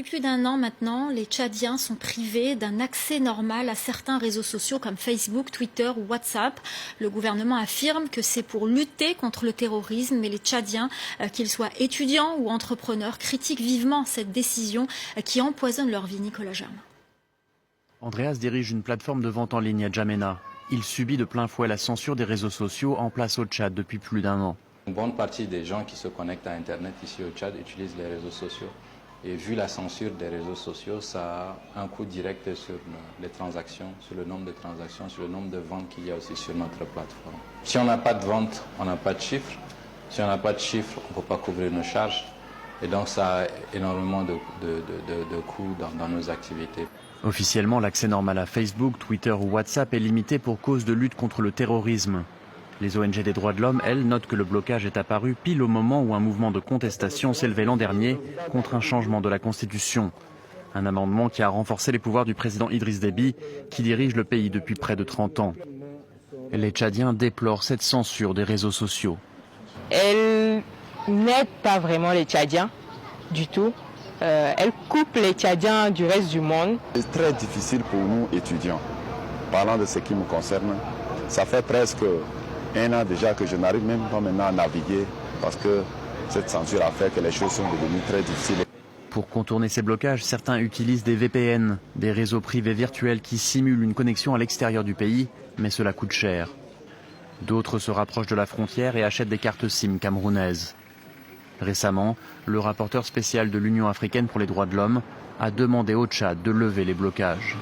plus d'1 an maintenant, les Tchadiens sont privés d'un accès normal à certains réseaux sociaux comme Facebook, Twitter ou WhatsApp. Le gouvernement affirme que c'est pour lutter contre le terrorisme, mais les Tchadiens, qu'ils soient étudiants ou entrepreneurs, critiquent vivement cette décision qui empoisonne leur vie. Nicolas Germain. Andreas dirige une plateforme de vente en ligne à Djamena. Il subit de plein fouet la censure des réseaux sociaux en place au Tchad depuis plus d'1 an. Une bonne partie des gens qui se connectent à Internet ici au Tchad utilisent les réseaux sociaux. Et vu la censure des réseaux sociaux, ça a un coût direct sur les transactions, sur le nombre de transactions, sur le nombre de ventes qu'il y a aussi sur notre plateforme. Si on n'a pas de vente, on n'a pas de chiffres. Si on n'a pas de chiffres, on ne peut pas couvrir nos charges. Et donc ça a énormément de coûts dans nos activités. Officiellement, l'accès normal à Facebook, Twitter ou WhatsApp est limité pour cause de lutte contre le terrorisme. Les ONG des droits de l'homme, elles, notent que le blocage est apparu pile au moment où un mouvement de contestation s'élevait l'an dernier contre un changement de la Constitution. Un amendement qui a renforcé les pouvoirs du président Idriss Déby, qui dirige le pays depuis près de 30 ans. Les Tchadiens déplorent cette censure des réseaux sociaux. Elle n'aide pas vraiment les Tchadiens du tout. Elle coupe les Tchadiens du reste du monde. C'est très difficile pour nous étudiants. Parlant de ce qui me concerne, ça fait presque 1 an déjà que je n'arrive même pas maintenant à naviguer parce que cette censure a fait que les choses sont devenues très difficiles. Pour contourner ces blocages, certains utilisent des VPN, des réseaux privés virtuels qui simulent une connexion à l'extérieur du pays, mais cela coûte cher. D'autres se rapprochent de la frontière et achètent des cartes SIM camerounaises. Récemment, le rapporteur spécial de l'Union africaine pour les droits de l'homme a demandé au Tchad de lever les blocages.